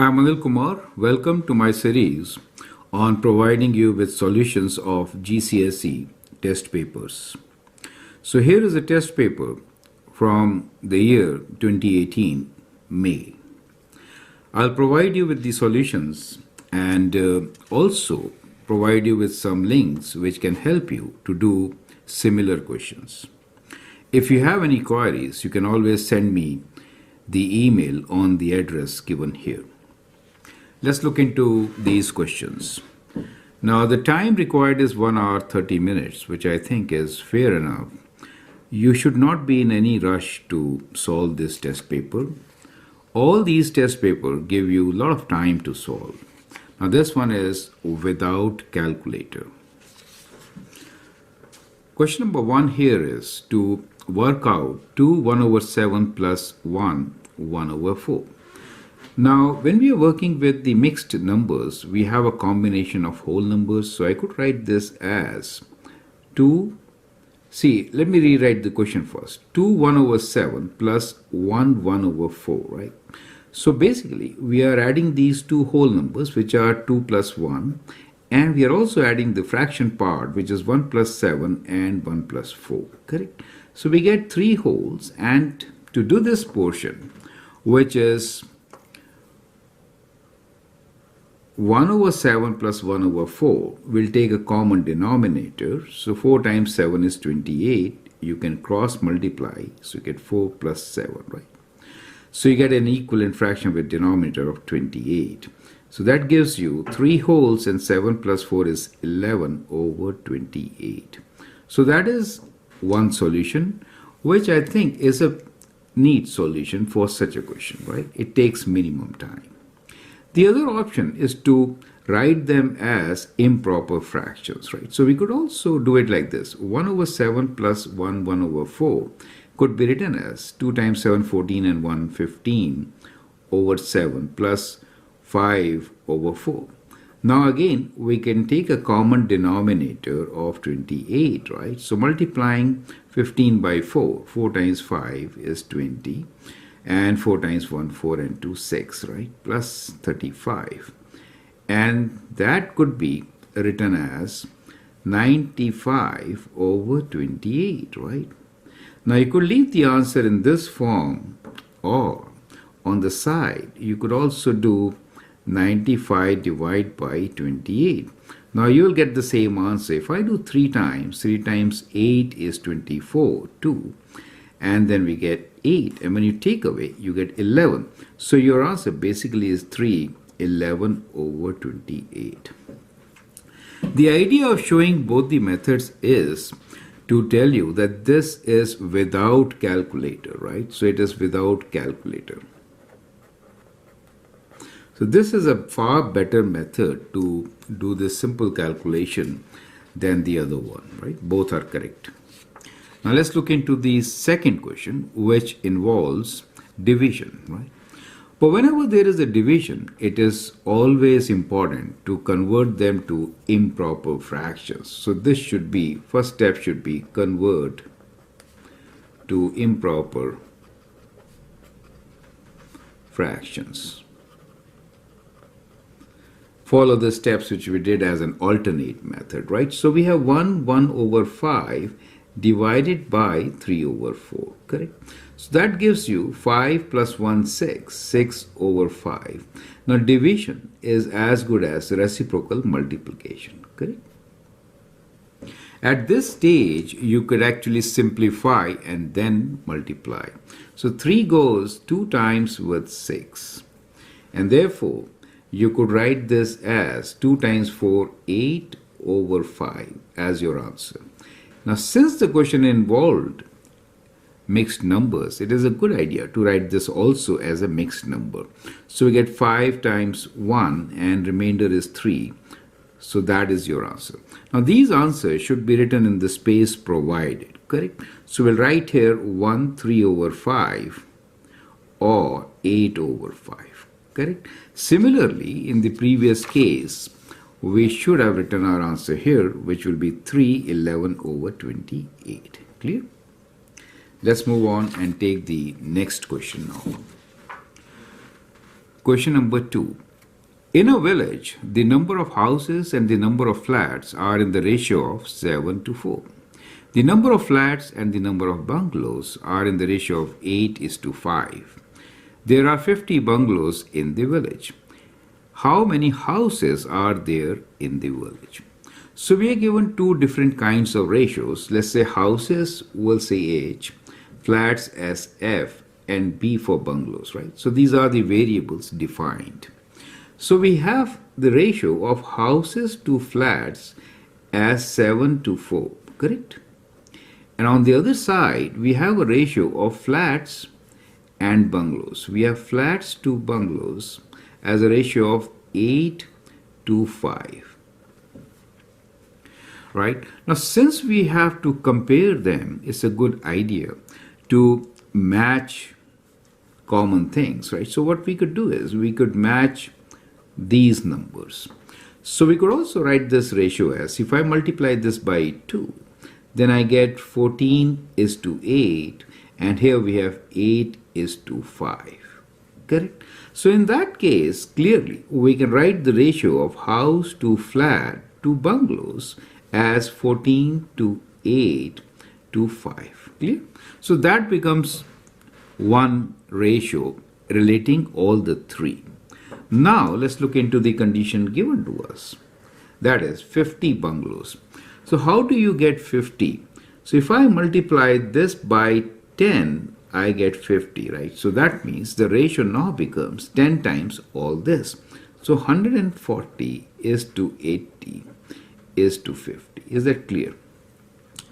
I'm Anil Kumar. Welcome to my series on providing you with solutions of GCSE test papers. So here is a test paper from the year 2018, May. I'll provide you with the solutions and also provide you with some links which can help you to do similar questions. If you have any queries, you can always send me the email on the address given here. Let's look into these questions. Now, the time required is 1 hour 30 minutes, which I think is fair enough. You should not be in any rush to solve this test paper. All these test papers give you a lot of time to solve. Now, this one is without calculator. Question number 1 here is to work out 2 1 over 7 plus 1 1 over 4. Now, when we are working with the mixed numbers, we have a combination of whole numbers. So I could write this as 2. See, let me rewrite the question first. 2 1 over 7 plus 1 1 over 4, right? So basically, we are adding these two whole numbers, which are 2 plus 1. And we are also adding the fraction part, which is 1 plus 7 and 1 plus 4, correct? So we get 3 wholes. And to do this portion, which is 1 over 7 plus 1 over 4, we'll take a common denominator. So 4 times 7 is 28. You can cross multiply. So you get 4 plus 7, right? So you get an equivalent fraction with denominator of 28. So that gives you 3 wholes, and 7 plus 4 is 11 over 28. So that is one solution, which I think is a neat solution for such a question, right? It takes minimum time. The other option is to write them as improper fractions, right? So we could also do it like this. 1 over 7 plus 1 1 over 4 could be written as 2 times 7 14 and 1 15 over 7 plus 5 over 4. Now again, we can take a common denominator of 28, right? So multiplying 15 by 4, 4 times 5 is 20. And 4 times 1, 4 and 2, 6, right? Plus 35. And that could be written as 95 over 28, right? Now you could leave the answer in this form, or on the side, you could also do 95 divided by 28. Now you will get the same answer. If I do 3 times 8 is 24, 2. And then we get 8, and when you take away, you get 11. So your answer basically is 3, 11 over 28. The idea of showing both the methods is to tell you that this is without calculator, right? So it is without calculator. So this is a far better method to do this simple calculation than the other one, right? Both are correct. Now let's look into the second question, which involves division, right? But whenever there is a division, it is always important to convert them to improper fractions. So this should be, first step should be convert to improper fractions. Follow the steps which we did as an alternate method, right? So we have 1 1 over 5 divided by 3 over 4, correct? So that gives you 5 plus 1, 6, 6 over 5. Now division is as good as reciprocal multiplication, correct? At this stage, you could actually simplify and then multiply. So 3 goes 2 times with 6. And therefore, you could write this as 2 times 4, 8 over 5 as your answer. Now, since the question involved mixed numbers, it is a good idea to write this also as a mixed number. So we get 5 times 1 and remainder is 3. So that is your answer. Now these answers should be written in the space provided, correct? So we'll write here 1 3 over 5 or 8 over 5, correct? Similarly, in the previous case, we should have written our answer here, which will be 3 11 over 28. Clear? Let's move on and take the next question now. Question number 2. In a village, the number of houses and the number of flats are in the ratio of 7 to 4. The number of flats and the number of bungalows are in the ratio of 8 is to 5. There are 50 bungalows in the village. How many houses are there in the village? So we are given two different kinds of ratios. Let's say houses, we'll say H, flats as F, and B for bungalows, right? So these are the variables defined. So we have the ratio of houses to flats as 7 to 4, correct? And on the other side, we have a ratio of flats and bungalows. We have flats to bungalows as a ratio of 8 to 5. Right? Now, since we have to compare them, it's a good idea to match common things, right? So what we could do is we could match these numbers. So we could also write this ratio as, if I multiply this by 2, then I get 14 is to 8, and here we have 8 is to 5. Correct? So in that case, clearly, we can write the ratio of house to flat to bungalows as 14 to 8 to 5. Clear? So that becomes one ratio relating all the three. Now let's look into the condition given to us. That is 50 bungalows. So how do you get 50? So if I multiply this by 10, I get 50, right? So that means the ratio now becomes 10 times all this. So 140 is to 80 is to 50. Is that clear?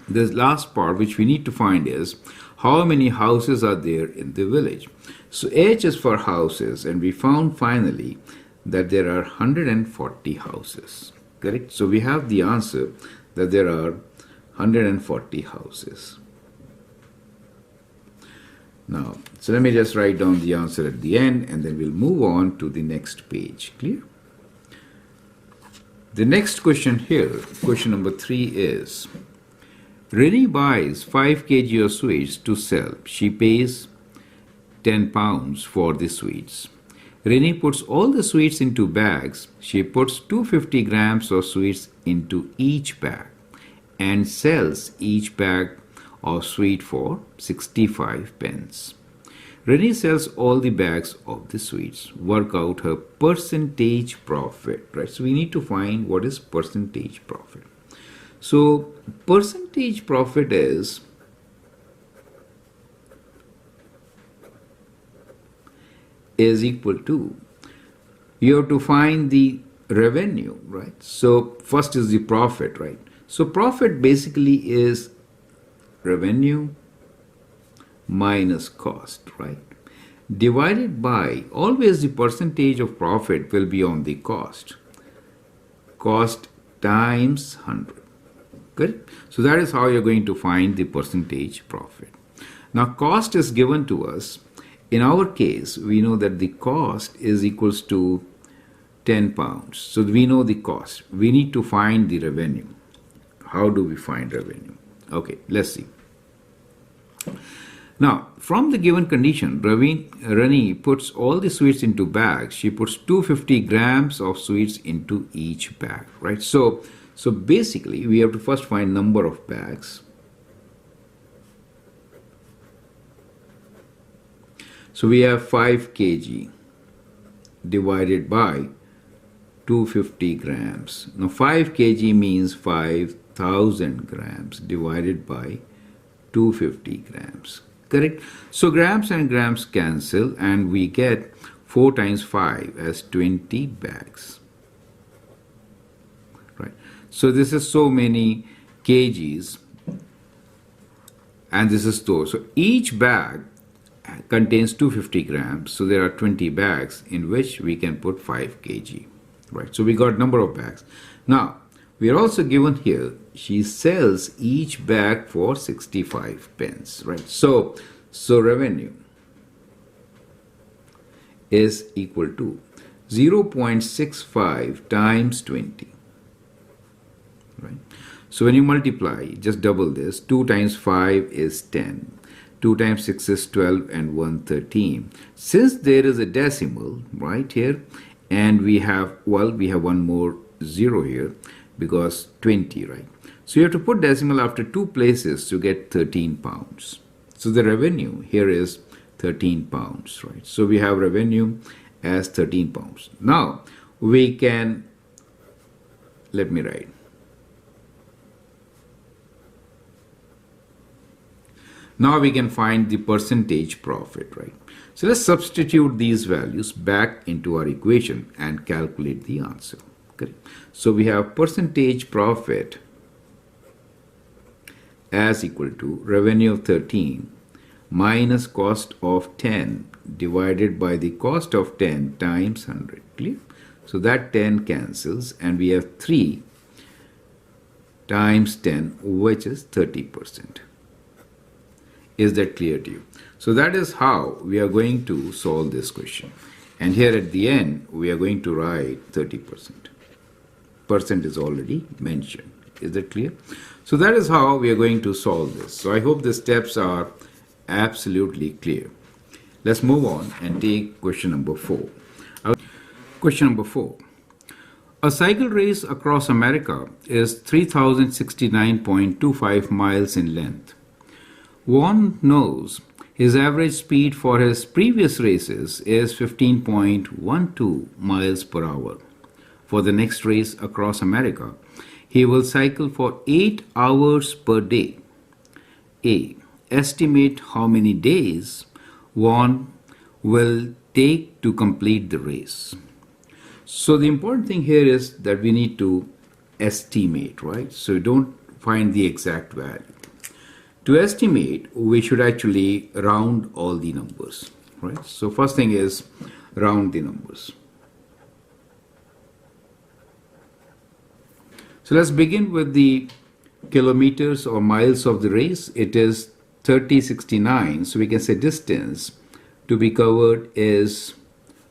This last part which we need to find is how many houses are there in the village. So H is for houses, and we found finally that there are 140 houses. Correct? So we have the answer that there are 140 houses. Now, so let me just write down the answer at the end, and then we'll move on to the next page. Clear? The next question here, question number 3 is, Rennie buys 5 kg of sweets to sell. She pays 10 pounds for the sweets. Rennie puts all the sweets into bags. She puts 250 grams of sweets into each bag and sells each bag of sweet for 65 pence. Rennie sells all the bags of the sweets. Work out her percentage profit, right? So we need to find what is percentage profit. So percentage profit is equal to, you have to find the revenue, right? So first is the profit, right? So profit basically is revenue minus cost, right? Divided by, always the percentage of profit will be on the cost. Cost times 100. Good? So that is how you're going to find the percentage profit. Now cost is given to us. In our case, we know that the cost is equals to 10 pounds. So we know the cost. We need to find the revenue. How do we find revenue? Okay, let's see. Now, from the given condition, Rennie puts all the sweets into bags. She puts 250 grams of sweets into each bag, right? So basically, we have to first find number of bags. So we have 5 kg divided by 250 grams. Now 5 kg means 5,000 grams divided by 250 grams. Correct? So grams and grams cancel, and we get 4 times 5 as 20 bags. Right? So this is so many kgs, and this is store. So each bag contains 250 grams. So there are 20 bags in which we can put 5 kg. Right? So we got number of bags. Now, we are also given here, she sells each bag for 65 pence, right? So revenue is equal to 0.65 times 20, right? So when you multiply, just double this, 2 times 5 is 10. 2 times 6 is 12 and 1 13. Since there is a decimal right here, and we have one more 0 here because 20, right? So you have to put decimal after 2 places to get 13 pounds. So the revenue here is 13 pounds, right? So we have revenue as 13 pounds. Now we can, let me write. Now we can find the percentage profit, right? So let's substitute these values back into our equation and calculate the answer. Okay. So we have percentage profit as equal to revenue of 13 minus cost of 10 divided by the cost of 10 times 100. Clear? So that 10 cancels and we have 3 times 10, which is 30%. Is that clear to you? So that is how we are going to solve this question. And here at the end, we are going to write 30%. Percent is already mentioned. Is that clear? So that is how we are going to solve this. So I hope the steps are absolutely clear. Let's move on and take question number 4. Question number 4. A cycle race across America is 3069.25 miles in length. One knows his average speed for his previous races is 15.12 miles per hour. For the next race across America, he will cycle for 8 hours per day. A. Estimate how many days one will take to complete the race. So the important thing here is that we need to estimate, right? So you don't find the exact value. To estimate, we should actually round all the numbers, right? So first thing is round the numbers. So let's begin with the kilometers or miles of the race. It is 3069. So we can say distance to be covered is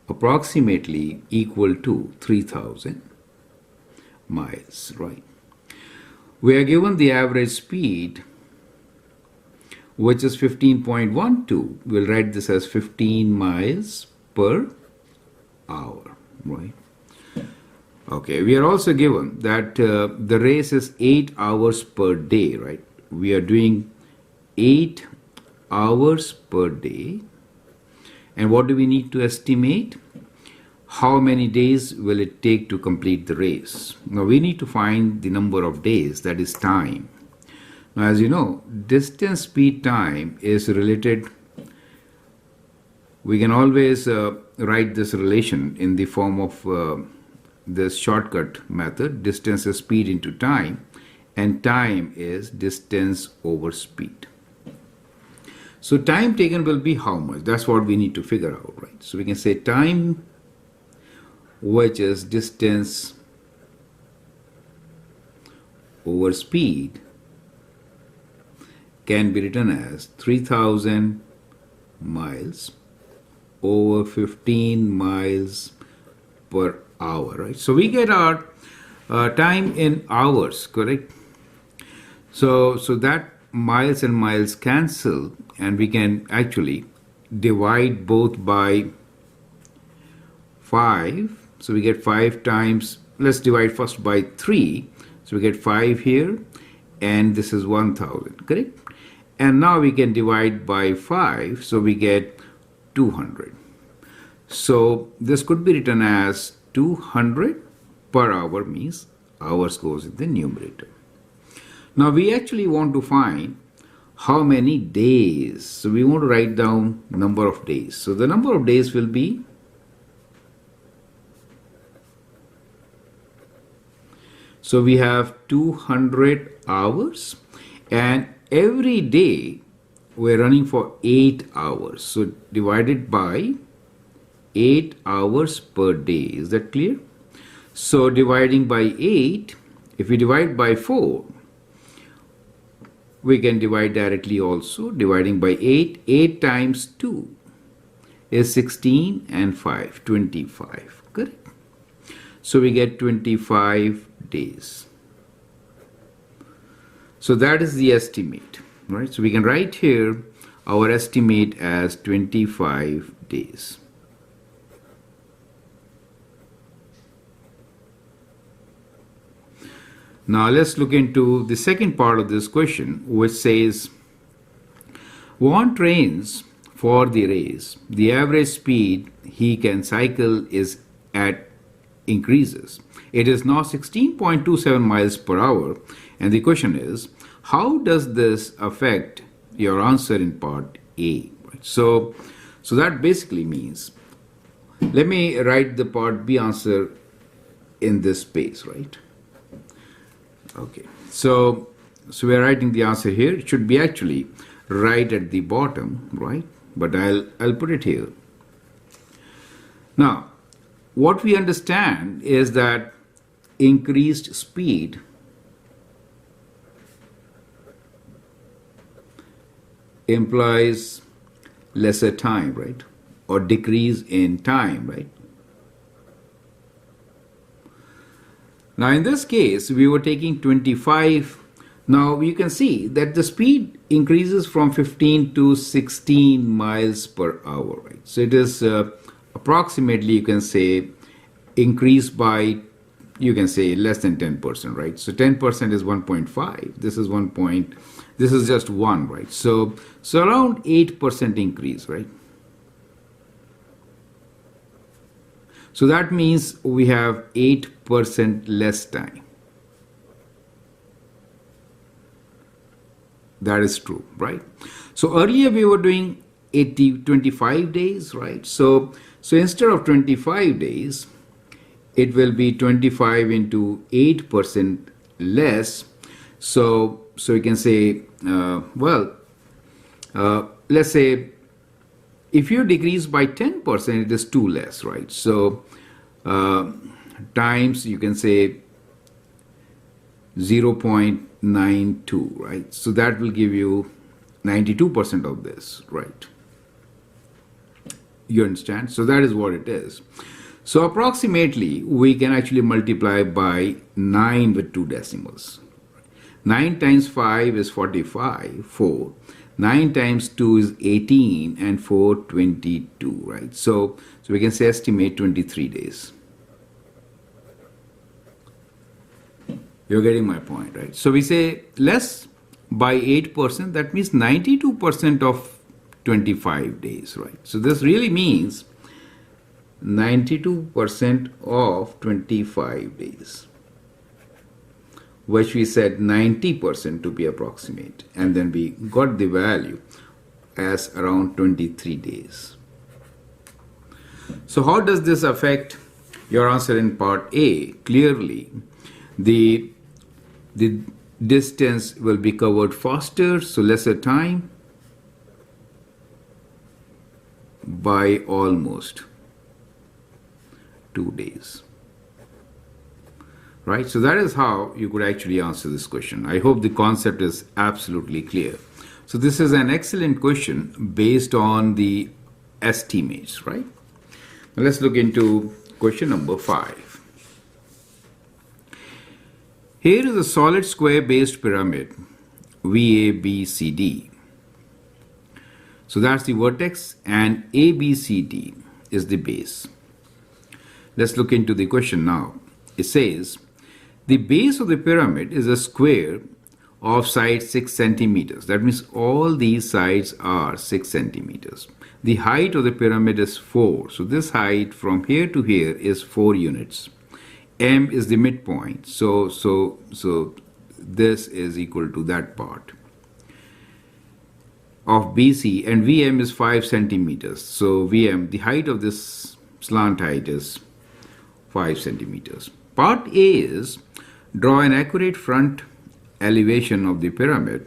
approximately equal to 3000 miles, right? We are given the average speed, which is 15.12. We'll write this as 15 miles per hour, right? Okay, we are also given that the race is 8 hours per day, right? We are doing 8 hours per day. And what do we need to estimate? How many days will it take to complete the race? Now we need to find the number of days, that is time. Now as you know, distance, speed, time is related. We can always write this relation in the form of this shortcut method. Distance is speed into time, and time is distance over speed. So time taken will be how much? That's what we need to figure out, right? So we can say time, which is distance over speed, can be written as 3000 miles over 15 miles per hour, right? So we get our time in hours, correct? So that miles and miles cancel, and we can actually divide both by 5. So we get 5 times, let's divide first by 3. So we get 5 here, and this is 1000, correct? And now we can divide by 5, so we get 200. So this could be written as 200 per hour, means hours goes in the numerator. Now we actually want to find how many days. So we want to write down number of days. So the number of days will be, so we have 200 hours, and every day we're running for 8 hours. So divided by 8 hours per day. Is that clear? So dividing by 8, if we divide by 4, we can divide directly also. Dividing by 8, 8 times 2 is 16, and 5, 25, correct? So we get 25 days. So that is the estimate, right? So we can write here our estimate as 25 days. Now let's look into the second part of this question, which says, one trains for the race, the average speed he can cycle is at increases. It is now 16.27 miles per hour, and the question is, how does this affect your answer in part A? So that basically means, let me write the part B answer in this space, right? Okay, so we're writing the answer here. It should be actually right at the bottom, right? But I'll put it here. Now, what we understand is that increased speed implies lesser time, right? Or decrease in time, right? Now in this case, we were taking 25. Now you can see that the speed increases from 15 to 16 miles per hour, right? So it is approximately, you can say, increased by, you can say, less than 10%, right? So 10% is 1.5. This is 1 point. This is just 1, right? So around 8% increase, right? So that means we have 8% less time. That is true, right? So earlier we were doing 25 days, right? So instead of 25 days, it will be 25 into 8% less. So you can say, let's say if you decrease by 10%, it is 2 less, right? So times, you can say 0.92, right? So that will give you 92% of this, right? You understand? So that is what it is. So approximately, we can actually multiply by 9 with 2 decimals. 9 times 5 is 45, 4. 9 times 2 is 18, and 4, 22, right? So we can say estimate 23 days. You're getting my point, right? So we say less by 8%, that means 92% of 25 days, right? So this really means 92% of 25 days, which we said 90% to be approximate, and then we got the value as around 23 days. So how does this affect your answer in part A? Clearly, the distance will be covered faster, so lesser time by almost 2 days. Right? So that is how you could actually answer this question. I hope the concept is absolutely clear. So this is an excellent question based on the estimates, right? Now let's look into question number 5. Here is a solid square based pyramid VABCD. So that's the vertex, and ABCD is the base. Let's look into the question now. It says, the base of the pyramid is a square of side 6 centimeters. That means all these sides are 6 centimeters. The height of the pyramid is 4. So this height from here to here is 4 units. M is the midpoint. So this is equal to that part of BC, and VM is 5 centimeters. So VM, the height of this slant height is 5 centimeters. Part A is draw an accurate front elevation of the pyramid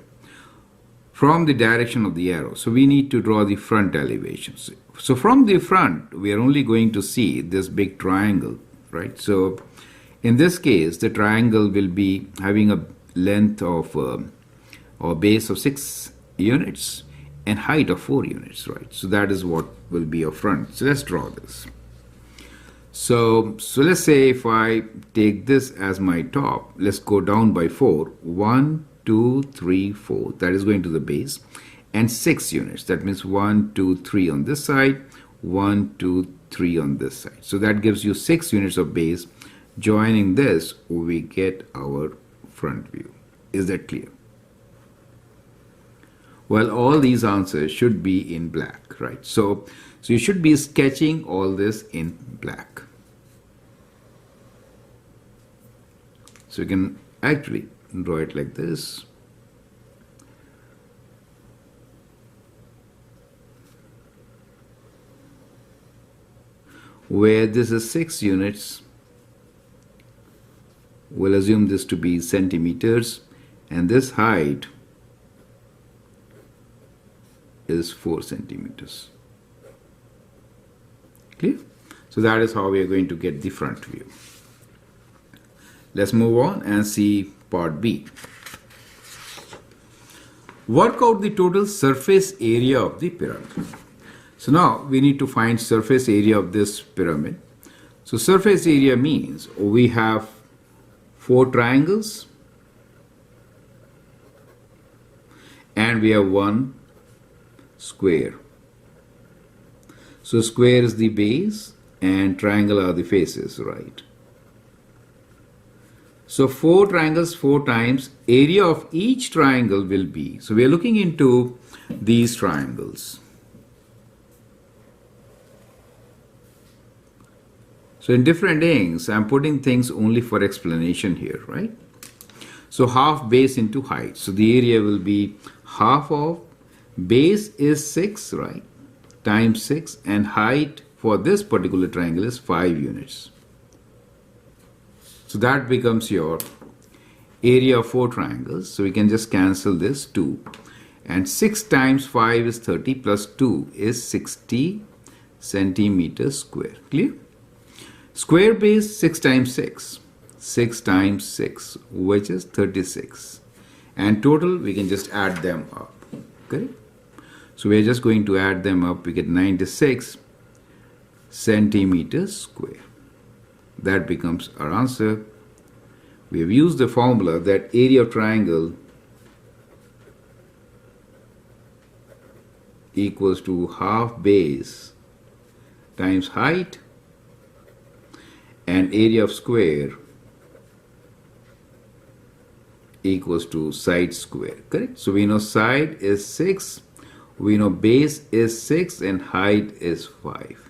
from the direction of the arrow. So we need to draw the front elevations. So from the front, we are only going to see this big triangle, right? So in this case, the triangle will be having a length of or base of 6 units and height of 4 units, right? So that is what will be your front. So let's draw this. So let's say if I take this as my top, let's go down by 4. 1, 2, 3, 4. That is going to the base. and 6 units. That means 1, 2, 3 on this side, 1, 2, 3 on this side. So that gives you 6 units of base. Joining this, we get our front view. Is that clear? Well, all these answers should be in black, right? So you should be sketching all this in black. So you can actually draw it like this. Where this is 6 units, we'll assume this to be centimeters, and this height is 4 centimeters. Clear? So that is how we are going to get the front view. Let's move on and see part B. Work out the total surface area of the pyramid. So now we need to find surface area of this pyramid. So surface area means we have 4 triangles and we have 1 square. So square is the base and triangle are the faces, right? So 4 triangles 4 times, area of each triangle will be, so we are looking into these triangles. So in different inks, I'm putting things only for explanation here, right? So half base into height. So the area will be half of base is 6, right? Times 6, and height for this particular triangle is 5 units. So that becomes your area of 4 triangles. So we can just cancel this 2. And 6 times 5 is 30 plus 2 is 60 centimeters square. Clear? Square base 6 times 6. 6 times 6, which is 36. And total, we can just add them up. Okay? So we are just going to add them up. We get 96 centimeters square. That becomes our answer. We have used the formula that area of triangle equals to half base times height and area of square equals to side square. Correct? So we know side is 6, we know base is 6 and height is 5.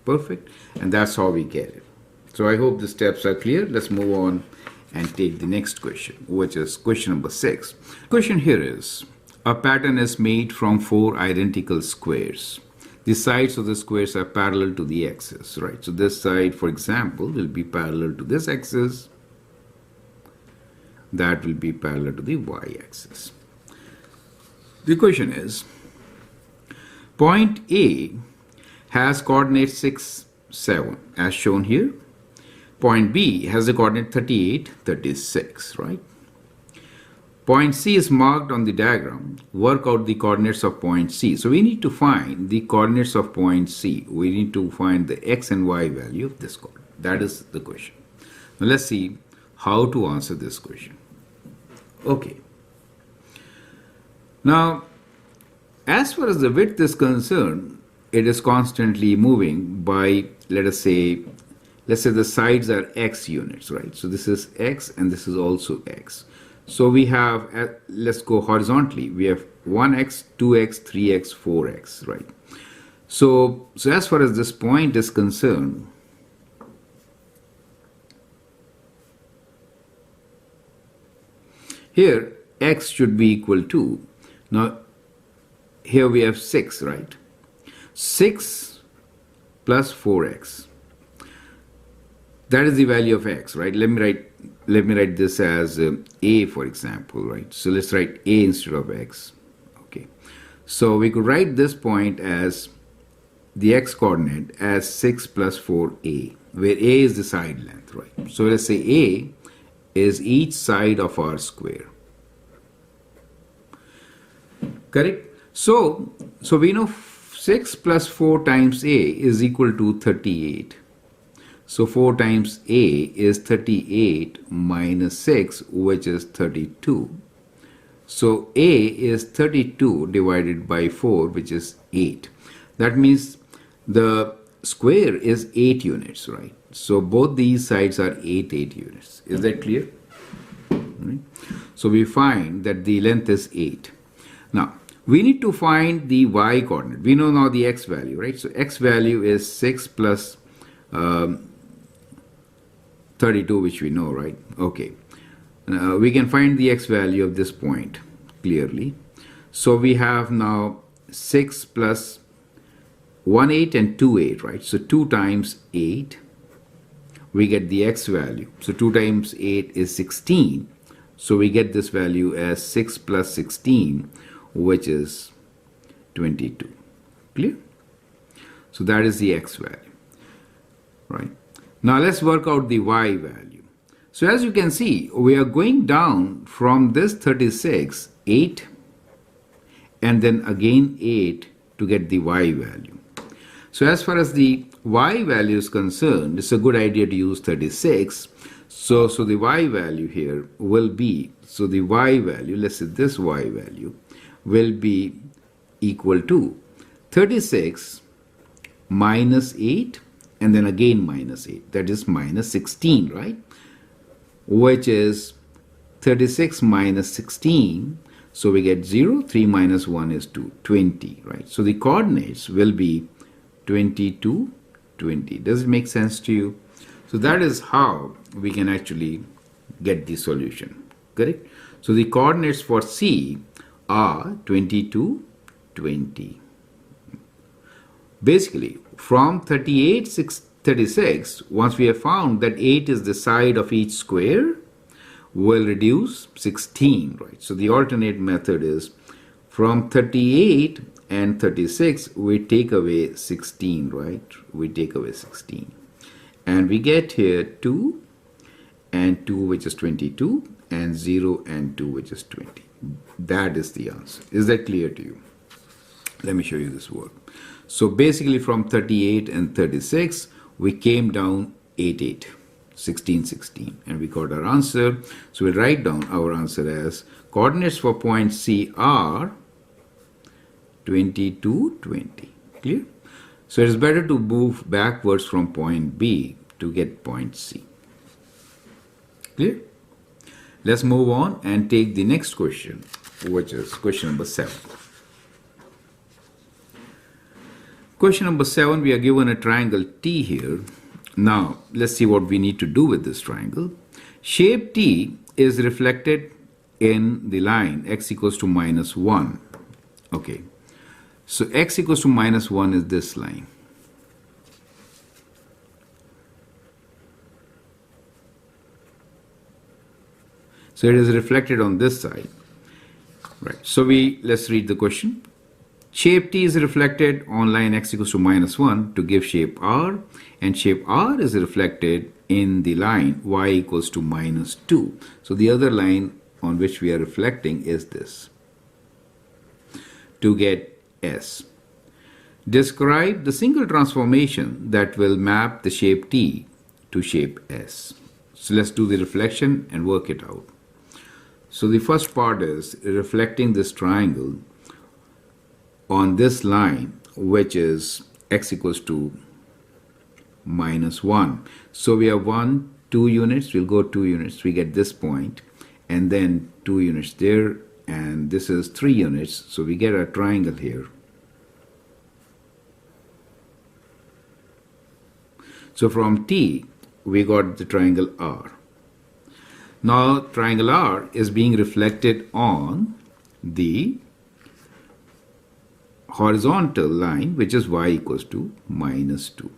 Perfect. And that's how we get it. So I hope the steps are clear. Let's move on and take the next question, which is question number 6. Question here is, a pattern is made from 4 identical squares. The sides of the squares are parallel to the axis, right? So this side, for example, will be parallel to this axis. That will be parallel to the y-axis. The question is, point A has coordinates 6, 7, as shown here. Point B has the coordinate 38, 36, right? Point C is marked on the diagram. Work out the coordinates of point C. So we need to find the coordinates of point C. We need to find the x and y value of this coordinate. That is the question. Now let's see how to answer this question. Okay. Now, as far as the width is concerned, it is constantly moving by, let's say the sides are x units, right? So this is x and this is also x. So we have, let's go horizontally. We have 1x, 2x, 3x, 4x, right? So as far as this point is concerned, here x should be equal to, now here we have 6, right? 6 plus 4x. That is the value of x, right? Let me write this as a, for example, right? So let's write a instead of x. Okay. So we could write this point as the x coordinate as 6 plus 4a, where a is the side length, right? So let's say a is each side of our square. Correct? So we know 6 plus 4 times a is equal to 38. So 4 times a is 38 minus 6, which is 32. So A is 32 divided by 4, which is 8. That means the square is 8 units, right? So both these sides are 8 units. Is that clear? Right. So we find that the length is 8. Now, we need to find the y coordinate. We know now the x value, right? So x value is 6 plus 32, which we know, right? Okay. We can find the x value of this point clearly. So we have now 6 plus 1 8 and 2 8, right? So 2 times 8, we get the x value. So 2 times 8 is 16. So we get this value as 6 plus 16, which is 22. Clear? So that is the x value, right? Now let's work out the y value. So as you can see, we are going down from this 36, 8, and then again 8 to get the y value. So as far as the y value is concerned, it's a good idea to use 36. So the y value here will be, so the y value, let's say this y value, will be equal to 36 minus 8 and then again minus 8. That is minus 16, right? Which is 36 minus 16. So we get 0. 3 minus 1 is 2. 20, right? So the coordinates will be 22, 20. Does it make sense to you? So that is how we can actually get the solution. Correct? So the coordinates for C are 22, 20. Basically, from 38, 36, once we have found that 8 is the side of each square, we'll reduce 16, right? So the alternate method is from 38 and 36, we take away 16, right? We take away 16. And we get here 2 and 2, which is 22, and 0 and 2, which is 20. That is the answer. Is that clear to you? Let me show you this work. So basically from 38 and 36, we came down 8, 8, 16, 16, and we got our answer. So we'll write down our answer as coordinates for point C are 22, 20. Clear? So it is better to move backwards from point B to get point C. Clear? Let's move on and take the next question, which is question number 7. Question number 7, we are given a triangle T here. Now, let's see what we need to do with this triangle. Shape T is reflected in the line x equals to minus 1. Okay. So x equals to minus 1 is this line. So it is reflected on this side. Right. So let's read the question. Shape T is reflected on line x equals to minus 1 to give shape R, and shape R is reflected in the line y equals to minus 2. So the other line on which we are reflecting is this. To get S. Describe the single transformation that will map the shape T to shape S. So let's do the reflection and work it out. So the first part is reflecting this triangle on this line, which is x equals to minus 1. So we have 1, 2 units, we'll go 2 units, we get this point, and then 2 units there, and this is 3 units, so we get a triangle here. So from T, we got the triangle R. Now, triangle R is being reflected on the horizontal line, which is y equals to minus 2.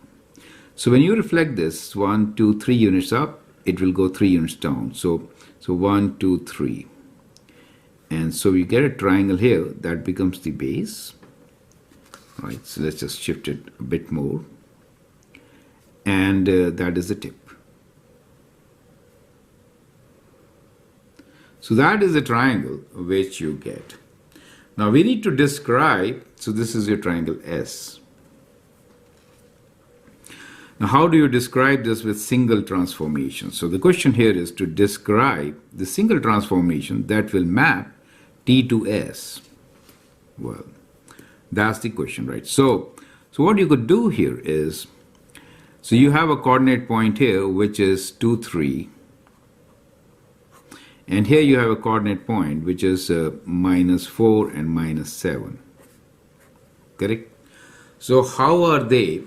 So when you reflect this 1, 2, 3 units up, it will go 3 units down. So 1, 2, 3. And so we get a triangle here that becomes the base. Right, so let's just shift it a bit more. And that is the tip. So that is the triangle which you get. Now we need to describe, so this is your triangle S. Now how do you describe this with single transformation? So the question here is to describe the single transformation that will map T to S? Well, that's the question, right? So what you could do here is, so you have a coordinate point here, which is 2, 3. And here you have a coordinate point, which is -4 and -7. Correct? So how are they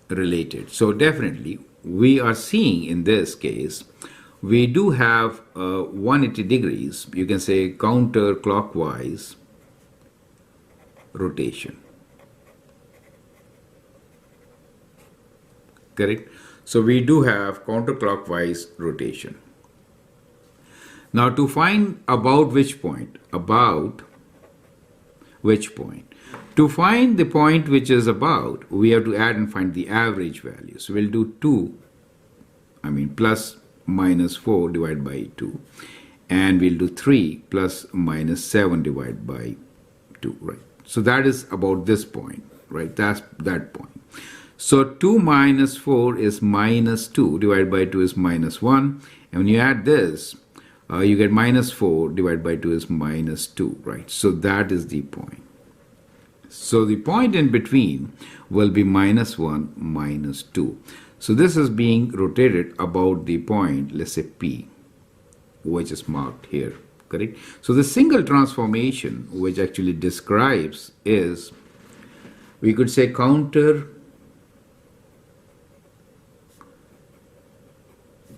related? So definitely, we are seeing in this case, we do have 180 degrees, you can say counterclockwise rotation. Correct? So we do have counterclockwise rotation. Now to find about which point, to find the point which is about, we have to add and find the average value. So we'll do plus -4 divided by 2, and we'll do 3 plus -7 divided by 2, right? So that is about this point, right? That's that point. So 2 minus 4 is -2, divided by 2 is -1, and when you add this, you get -4 divided by 2 is -2, right? So that is the point. So the point in between will be -1, -2. So this is being rotated about the point, let's say P, which is marked here, correct? So the single transformation which actually describes is, we could say counter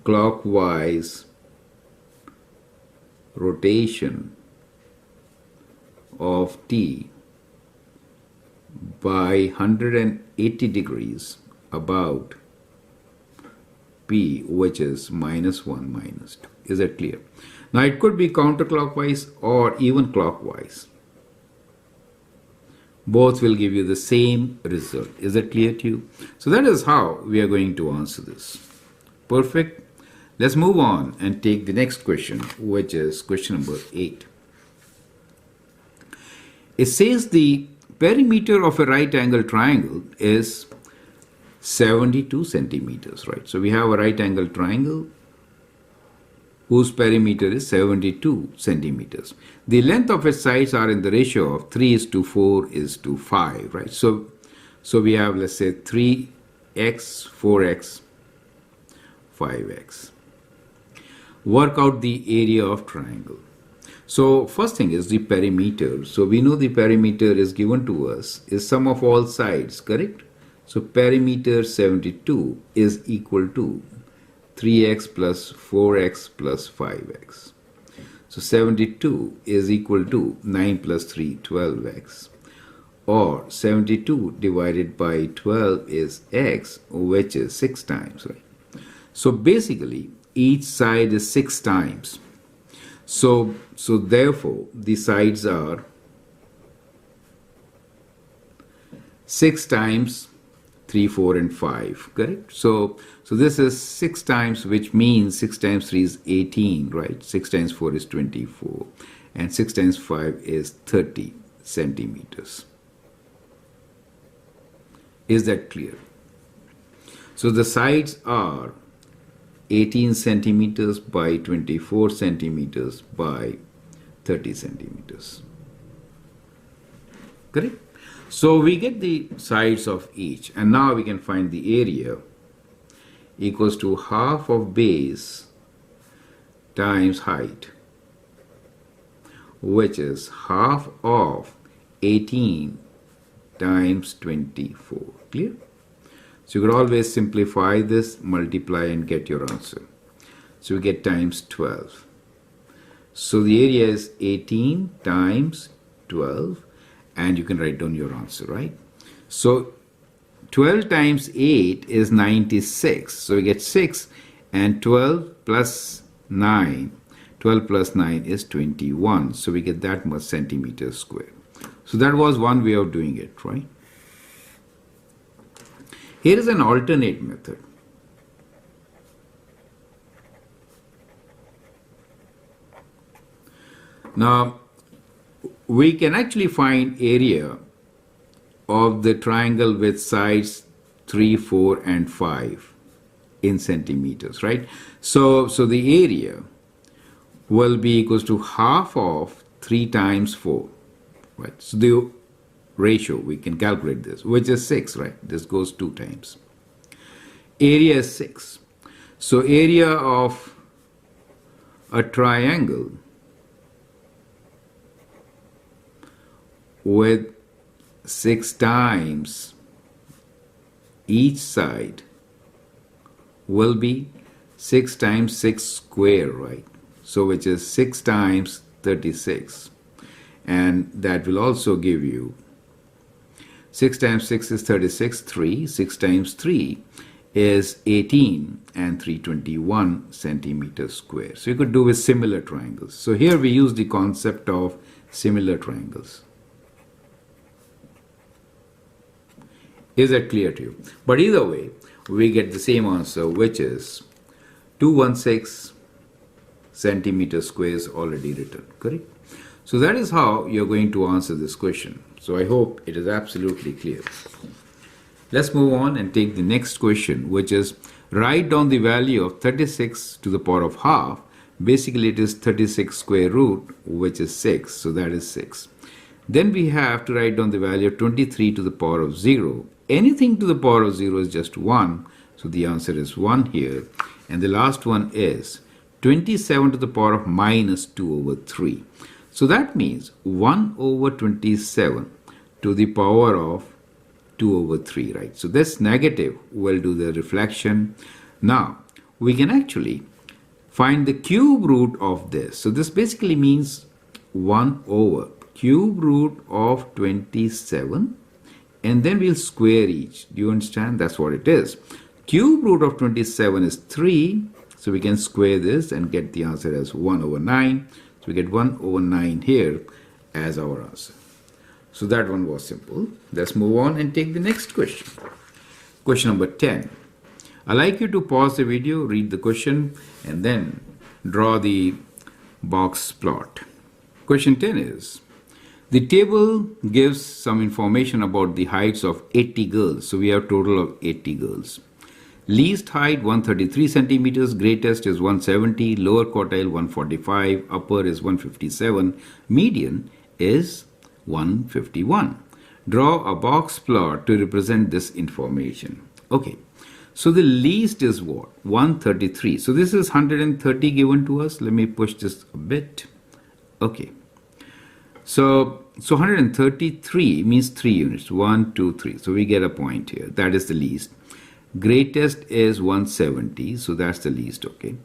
clockwise rotation of T by 180 degrees about P, which is -1, -2. Is that clear? Now it could be counterclockwise or even clockwise. Both will give you the same result. Is that clear to you? So that is how we are going to answer this. Perfect. Let's move on and take the next question, which is question number 8. It says the perimeter of a right angle triangle is 72 centimeters, right? So we have a right angle triangle whose perimeter is 72 centimeters. The length of its sides are in the ratio of 3:4:5, right? So we have, let's say, 3x, 4x, 5x. Work out the area of triangle. So first thing is the perimeter. So we know the perimeter is given to us is sum of all sides, correct? So perimeter 72 is equal to 3x plus 4x plus 5x. So 72 is equal to 9 plus 3, 12x. Or 72 divided by 12 is x, which is 6 times, right? So basically, each side is 6 times. So therefore, the sides are 6 times 3, 4, and 5, correct? So this is 6 times, which means 6 times 3 is 18, right? 6 times 4 is 24, and 6 times 5 is 30 centimeters. Is that clear? So the sides are 18 centimeters by 24 centimeters by 30 centimeters. Correct? So we get the sides of each, and now we can find the area equals to half of base times height, which is half of 18 times 24. Clear? So you could always simplify this, multiply, and get your answer. So we get times 12. So the area is 18 times 12, and you can write down your answer, right? So 12 times 8 is 96. So we get 6, and 12 plus 9. 12 plus 9 is 21. So we get that much centimeters square. So that was one way of doing it, right? Here is an alternate method. Now, we can actually find area of the triangle with sides 3, 4, and 5 in centimeters, right? So the area will be equals to half of 3 times 4, right? So the ratio, we can calculate this, which is 6, right? This goes 2 times. Area is 6. So area of a triangle with 6 times each side will be 6 times 6 square, right? So which is 6 times 36. And that will also give you 6 times 6 is 36, 3. 6 times 3 is 18 and 321 centimeters square. So you could do with similar triangles. So here we use the concept of similar triangles. Is that clear to you? But either way, we get the same answer, which is 216 centimeters squares already written, correct? So that is how you're going to answer this question. So I hope it is absolutely clear. Let's move on and take the next question, which is write down the value of 36 to the power of half. Basically, it is 36 square root, which is 6. So that is 6. Then we have to write down the value of 23 to the power of 0. Anything to the power of 0 is just 1. So the answer is 1 here. And the last one is 27 to the power of minus 2 over 3. So that means 1 over 27 to the power of 2 over 3, right? So this negative will do the reflection. Now, we can actually find the cube root of this. So this basically means 1 over cube root of 27, and then we'll square each. Do you understand? That's what it is. Cube root of 27 is 3, so we can square this and get the answer as 1 over 9. So we get 1 over 9 here as our answer. So that one was simple. Let's move on and take the next question. Question number 10. I'd like you to pause the video, read the question, and then draw the box plot. Question 10 is, the table gives some information about the heights of 80 girls. So we have a total of 80 girls. Least height 133 centimeters, greatest is 170, lower quartile 145, upper is 157, median is 151. Draw a box plot to represent this information. Okay, so the least is what? 133. So this is 130 given to us. Let me push this a bit. Okay. So 133 means 3 units. 1, 2, 3. So we get a point here. That is the least. Greatest is 170. So that's the least. Okay.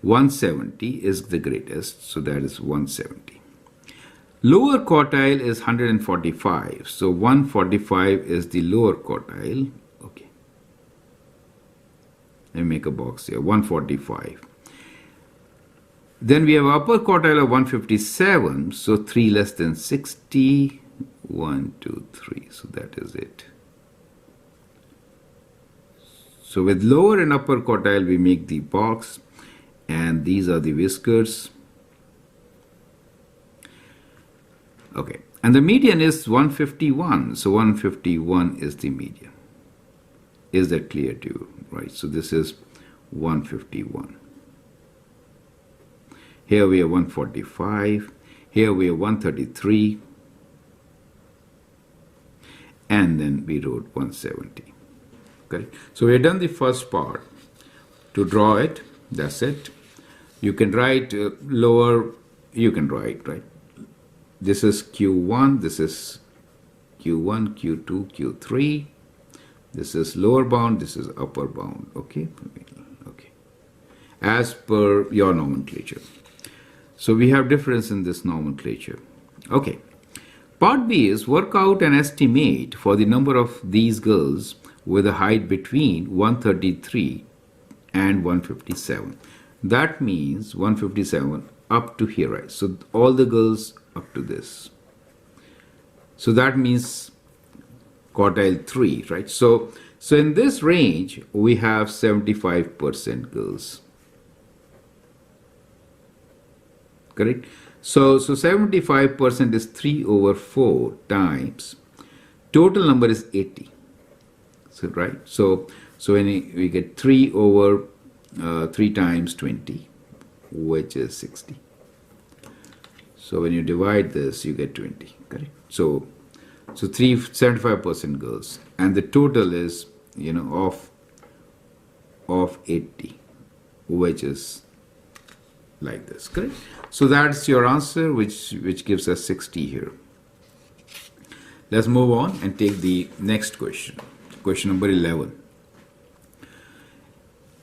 170 is the greatest. So that is 170. Lower quartile is 145. So 145 is the lower quartile. Okay. Let me make a box here. 145. Then we have upper quartile of 157. So 3 less than 60. 1, 2, 3. So that is it. So with lower and upper quartile, we make the box. And these are the whiskers. Okay, and the median is 151. So 151 is the median. Is that clear to you? Right, so this is 151. Here we have 145. Here we have 133. And then we wrote 170. Okay, so we have done the first part. To draw it, that's it. You can write lower, you can write, right? This is Q1, this is Q1, Q2, Q3. This is lower bound, this is upper bound, okay? Okay. As per your nomenclature. So we have difference in this nomenclature. Okay. Part B is work out an estimate for the number of these girls with a height between 133 and 157. That means 157 up to here, right? So all the girls up to this. So that means quartile 3, right? So in this range, we have 75% girls. Correct? So 75% is 3 over 4 times. Total number is 80. So, right? So when we get 3 over 3 times 20, which is 60. So when you divide this, you get 20, correct? So 75% girls, and the total is, of 80, which is like this, correct? So that's your answer, which gives us 60 here. Let's move on and take the next question. Question number 11.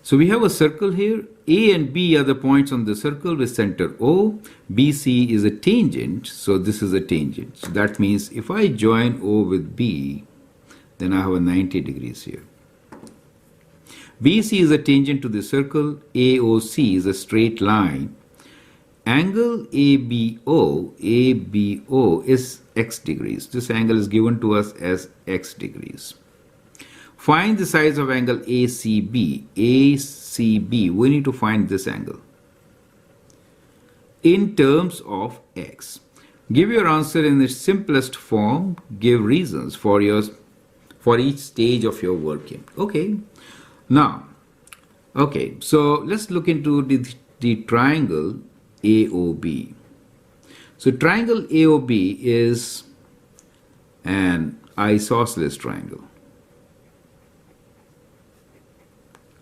So we have a circle here. A and B are the points on the circle with center O. BC is a tangent, so this is a tangent. So that means if I join O with B, then I have a 90 degrees here. BC is a tangent to the circle. AOC is a straight line. Angle ABO is x degrees. This angle is given to us as x degrees. Find the size of angle ACB. ACB, we need to find this angle in terms of x. Give your answer in the simplest form. Give reasons for each stage of your working. Okay. Now, so let's look into the triangle AOB. So triangle AOB is an isosceles triangle.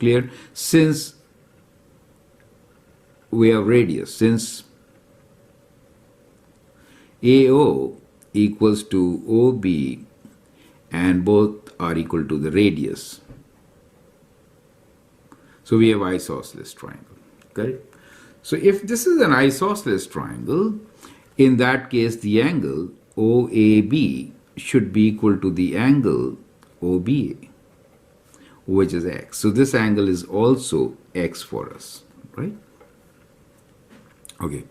Clear? Since we have radius, since AO equals to OB and both are equal to the radius, so we have isosceles triangle, correct? So if this is an isosceles triangle, in that case the angle OAB should be equal to the angle OBA, which is x. So this angle is also x for us, right? Okay.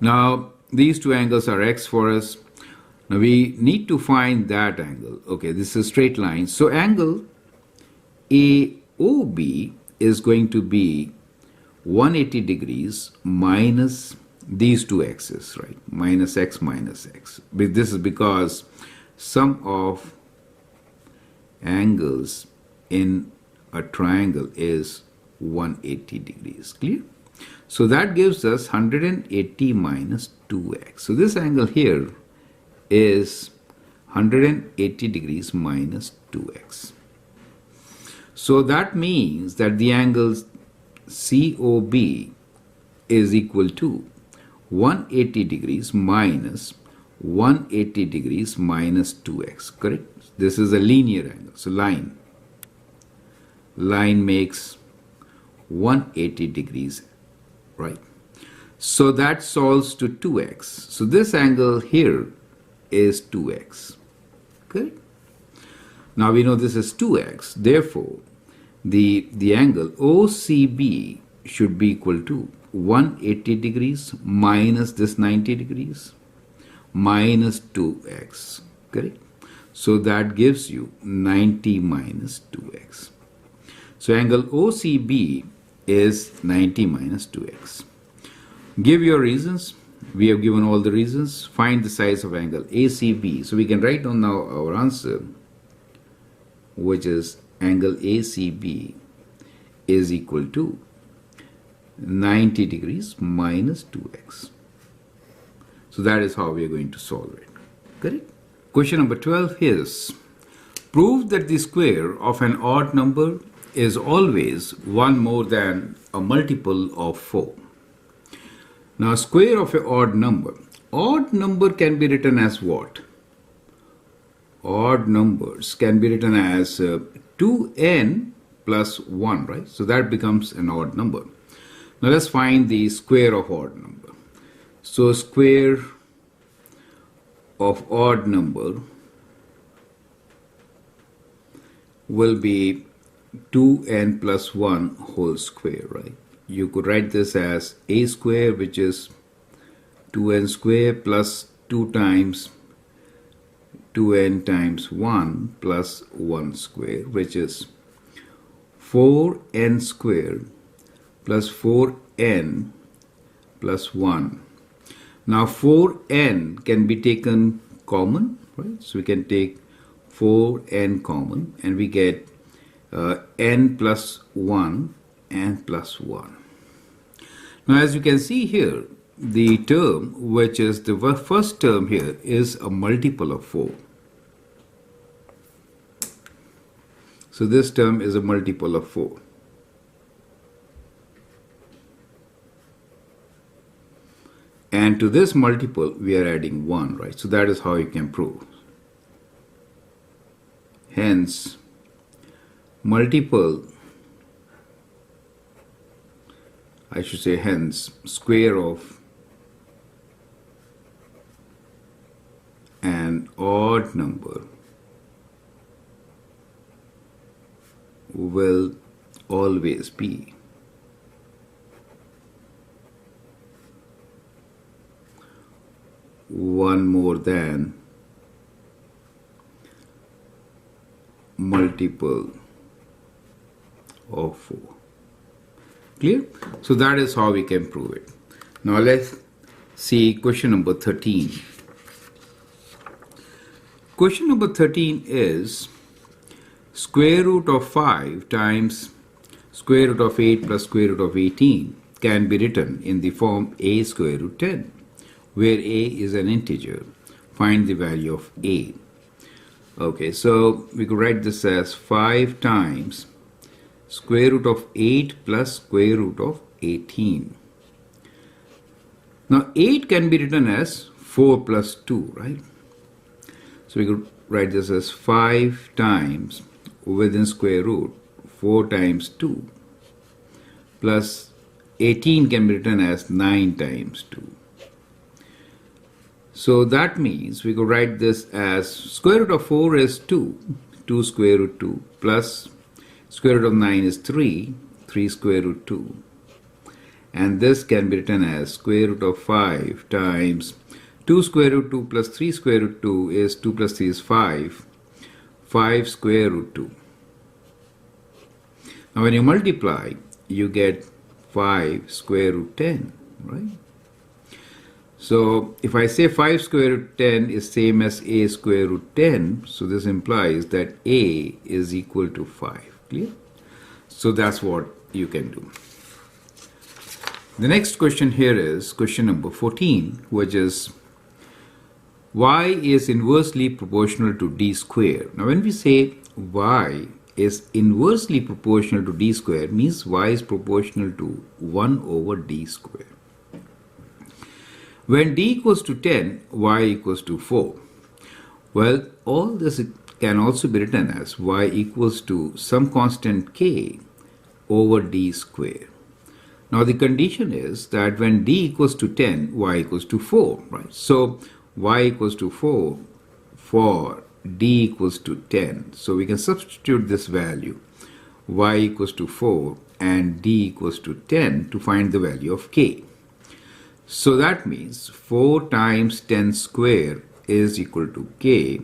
Now these two angles are x for us. Now we need to find that angle. Okay, this is a straight line. So angle AOB is going to be 180 degrees minus these two x's, right? Minus x minus x. This is because sum of angles in a triangle is 180 degrees. Clear? So that gives us 180 minus 2x. So this angle here is 180 degrees minus 2x. So that means that the angle COB is equal to 180 degrees minus 180 degrees minus 2x, correct? This is a linear angle. So line makes 180 degrees, right? So that solves to 2x. So this angle here is 2x, correct? Now we know this is 2x. Therefore, the angle OCB should be equal to 180 degrees minus this 90 degrees minus 2x, correct? So that gives you 90 minus 2x. So angle OCB is 90 minus 2x. Give your reasons. We have given all the reasons. Find the size of angle ACB. So we can write down now our answer, which is angle ACB is equal to 90 degrees minus 2x. So that is how we are going to solve it. Correct? Question number 12 is, prove that the square of an odd number is always one more than a multiple of 4. Now, square of an odd number can be written as what? Odd numbers can be written as 2n plus 1, right? So that becomes an odd number. Now let's find the square of odd number. So square of odd number will be 2n plus 1 whole square, right? You could write this as a square, which is 2n square plus 2 times 2n times 1 plus 1 square, which is 4n squared plus 4n plus 1. Now 4n can be taken common, right? So we can take 4n common and we get n plus 1 and plus 1. Now as you can see here, the term, which is the first term here, is a multiple of 4. So this term is a multiple of 4. And to this multiple, we are adding 1, right? So that is how you can prove. Hence, multiple, I should say hence, square of an odd number will always be one more than multiple of 4. Clear? So that is how we can prove it. Now let's see question number 13. Question number 13 is square root of 5 times square root of 8 plus square root of 18 can be written in the form a square root 10, where a is an integer. Find the value of a. Okay, so we could write this as 5 times square root of 8 plus square root of 18. Now 8 can be written as 4 plus 2, right? So we could write this as 5 times within square root 4 times 2 plus 18 can be written as 9 times 2. So that means we could write this as square root of 4 is 2, 2 square root 2, plus square root of 9 is 3, 3 square root 2. And this can be written as square root of 5 times 2 square root 2 plus 3 square root 2 is 2 plus 3 is 5, 5 square root 2. Now when you multiply, you get 5 square root 10, right? So if I say 5 square root 10 is same as a square root 10, so this implies that a is equal to 5. Clear? So that's what you can do. The next question here is question number 14, which is y is inversely proportional to d squared. Now when we say y is inversely proportional to d squared, means y is proportional to 1 over d squared. When d equals to 10, y equals to 4. Well, all this can also be written as y equals to some constant k over d squared. Now the condition is that when d equals to 10, y equals to 4, right? So y equals to 4 for d equals to 10. So we can substitute this value, y equals to 4 and d equals to 10, to find the value of k. So that means 4 times 10 square is equal to k,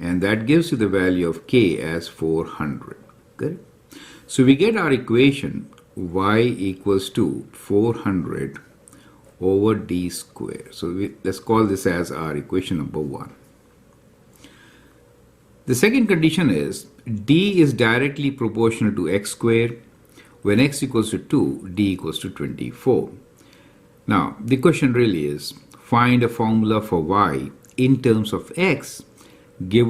and that gives you the value of k as 400. Correct? So we get our equation y equals to 400 over d square. So let's call this as our equation number 1. The second condition is d is directly proportional to x squared. When x equals to 2, d equals to 24. Now, the question really is, find a formula for y in terms of x, give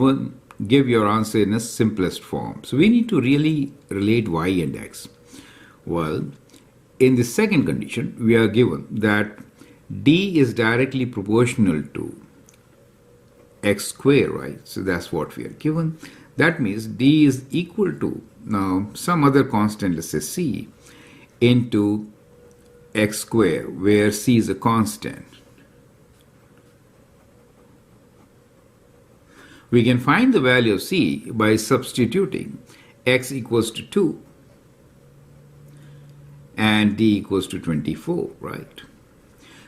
your answer in a simplest form. So we need to really relate y and x. Well, in the second condition, we are given that d is directly proportional to x squared, right? So that's what we are given. That means d is equal to, now some other constant, let's say c, into x squared, where c is a constant. We can find the value of c by substituting x equals to 2 and d equals to 24, right?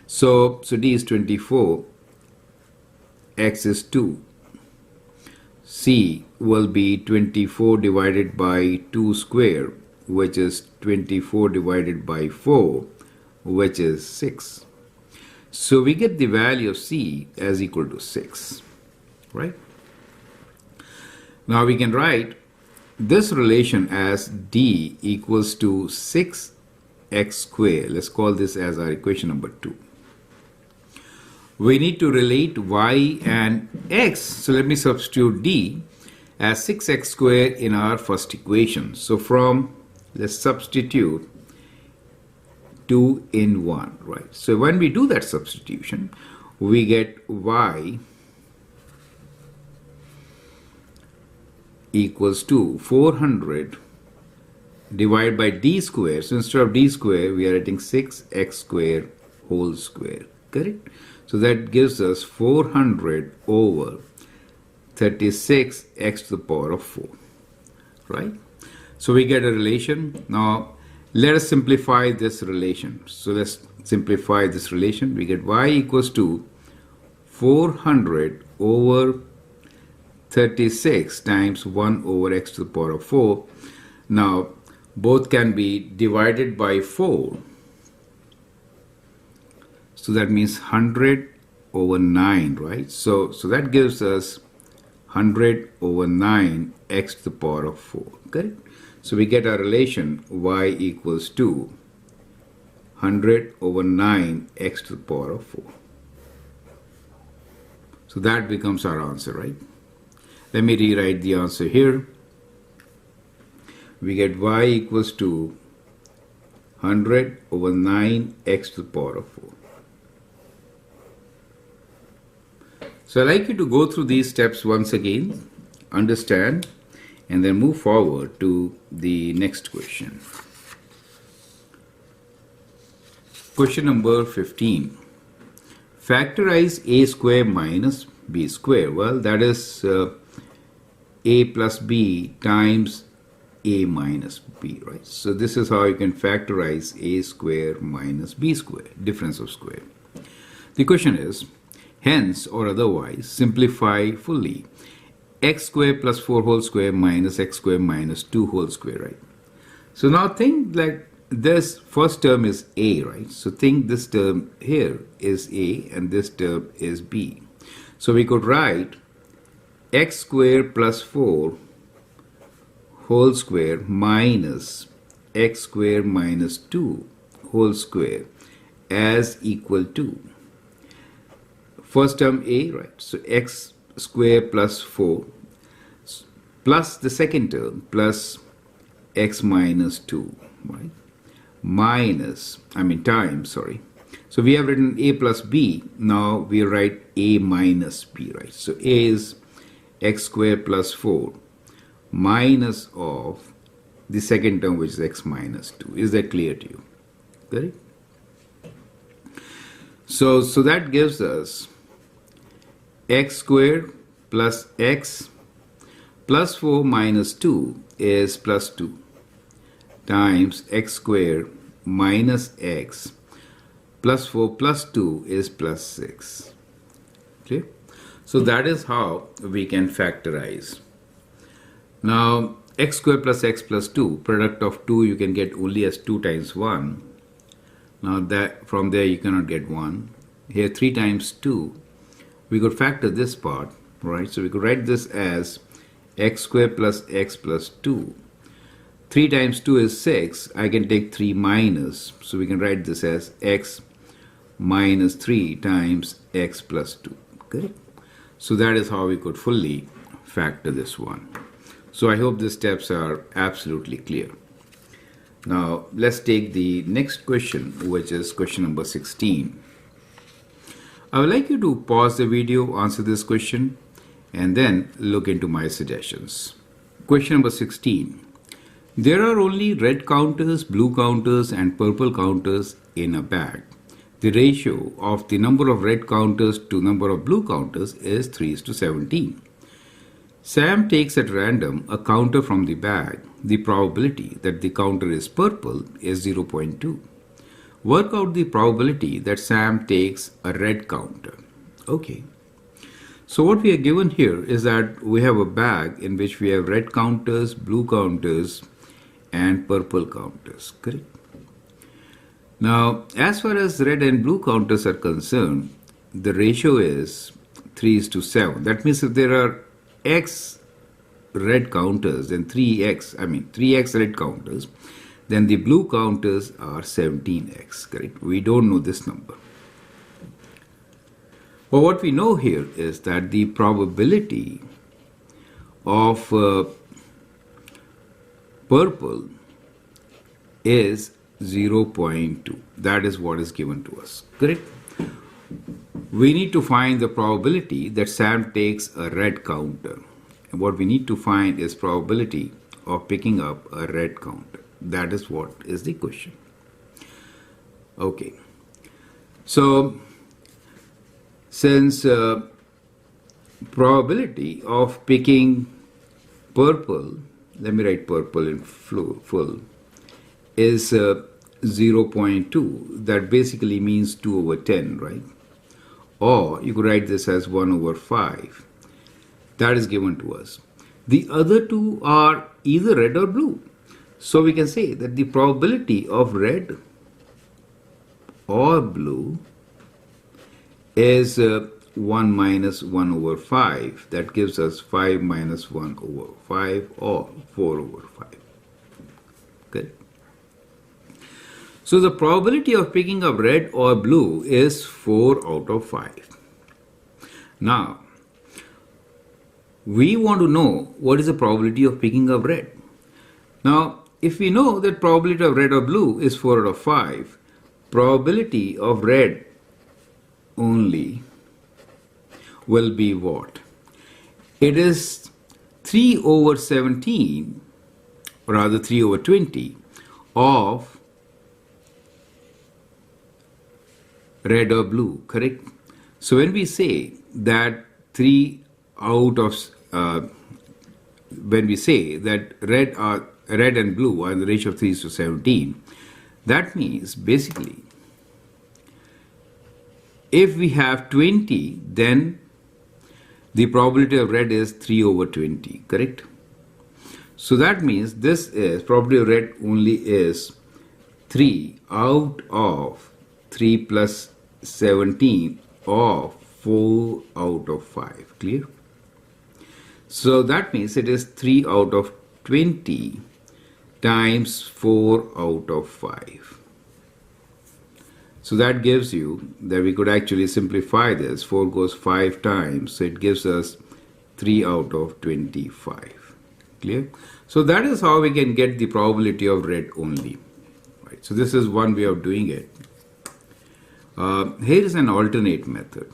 So d is 24, x is 2. C will be 24 divided by 2 square, which is 24 divided by 4, which is 6. So we get the value of c as equal to 6, right? Now we can write this relation as d equals to 6x squared. Let's call this as our equation number 2. we need to relate y and x. So let me substitute d as 6x squared in our first equation. So let's substitute 2 in 1, right? So when we do that substitution, we get y equals to 400 divided by d square. So instead of d square, we are getting 6x squared whole square, correct? So that gives us 400 over 36x to the power of 4, right? So we get a relation. Now let us simplify this relation. So let's simplify this relation. We get y equals to 400 over 36 times 1 over x to the power of 4. Now both can be divided by 4. So that means 100 over 9, right? So that gives us 100 over 9 x to the power of 4, correct? So we get our relation y equals to 100 over 9 x to the power of 4. So that becomes our answer, right? Let me rewrite the answer here. We get y equals to 100 over 9 x to the power of 4. So I'd like you to go through these steps once again, understand, and then move forward to the next question. Question number 15. Factorize a square minus b square. Well, that is a plus b times a minus b, right? So this is how you can factorize a square minus b square, difference of square. The question is, hence or otherwise, simplify fully x square plus 4 whole square minus x square minus 2 whole square, right? So now think like this first term is a, right? So think this term here is a and this term is b. So we could write x square plus 4 whole square minus x square minus 2 whole square as equal to first term a, right? So x square plus 4 plus the second term plus x minus 2, right? Times, sorry. So we have written a plus b. Now we write a minus b, right? So a is x square plus 4 minus of the second term, which is x minus 2. Is that clear to you? Correct? So that gives us x squared plus x plus 4 minus 2 is plus 2 times x squared minus x plus 4 plus 2 is plus 6. Okay? So that is how we can factorize. Now x squared plus x plus 2, product of 2 you can get only as 2 times 1. Now that from there you cannot get 1. Here 3 times 2. We could factor this part, right? So we could write this as x squared plus x plus 2. 3 times 2 is 6. I can take 3 minus. So we can write this as x minus 3 times x plus 2. Correct? So that is how we could fully factor this one. So I hope the steps are absolutely clear. Now let's take the next question, which is question number 16. I would like you to pause the video, answer this question, and then look into my suggestions. Question number 16. There are only red counters, blue counters, and purple counters in a bag. The ratio of the number of red counters to number of blue counters is 3:17. Sam takes at random a counter from the bag. The probability that the counter is purple is 0.2. Work out the probability that Sam takes a red counter. Okay. So what we are given here is that we have a bag in which we have red counters, blue counters, and purple counters. Correct? Now, as far as red and blue counters are concerned, the ratio is 3:7. That means if there are x red counters, then 3x red counters, then the blue counters are 17x, correct? We don't know this number. Well, what we know here is that the probability of purple is 0.2. That is what is given to us, correct? We need to find the probability that Sam takes a red counter. And what we need to find is probability of picking up a red counter. That is what is the question. Okay. So, since probability of picking purple, let me write purple in full, is 0.2, that basically means 2 over 10, right? Or you could write this as 1 over 5. That is given to us. The other two are either red or blue. So we can say that the probability of red or blue is 1 minus 1 over 5. That gives us 5 minus 1 over 5 or 4 over 5. Okay. So the probability of picking up red or blue is 4 out of 5. Now, we want to know what is the probability of picking up red. Now, if we know that probability of red or blue is 4 out of 5, probability of red only will be what? It is 3 over 17, or rather 3 over 20 of red or blue, correct? So when we say that 3 out of when we say that red and blue are in the ratio of 3 to 17, that means basically if we have 20, then the probability of red is 3 over 20, correct? So that means this is probability of red only is 3 out of 3 plus 17 of 4 out of 5, clear? So that means it is 3 out of 20 times 4 out of 5. So that gives you that we could actually simplify this. 4 goes 5 times, so it gives us 3 out of 25. Clear? So that is how we can get the probability of red only. Right. So this is one way of doing it. Here is an alternate method.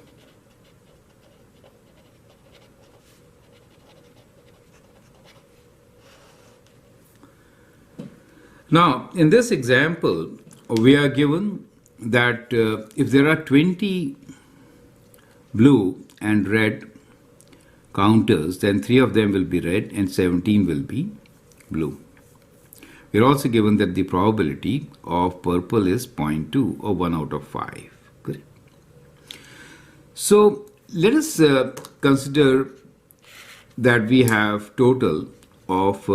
Now, in this example, we are given that if there are 20 blue and red counters, then 3 of them will be red and 17 will be blue. We are also given that the probability of purple is 0.2 or 1 out of 5. Good. So let us consider that we have total of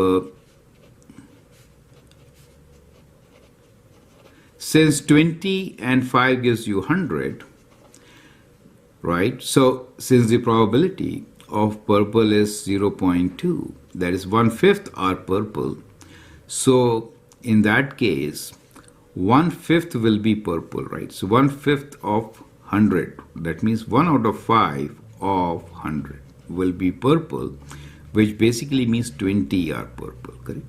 since 20 and 5 gives you 100, right? So since the probability of purple is 0.2, that is 1/5 are purple. So in that case, 1/5 will be purple, right? So 1/5 of 100, that means 1 out of 5 of 100 will be purple, which basically means 20 are purple, correct?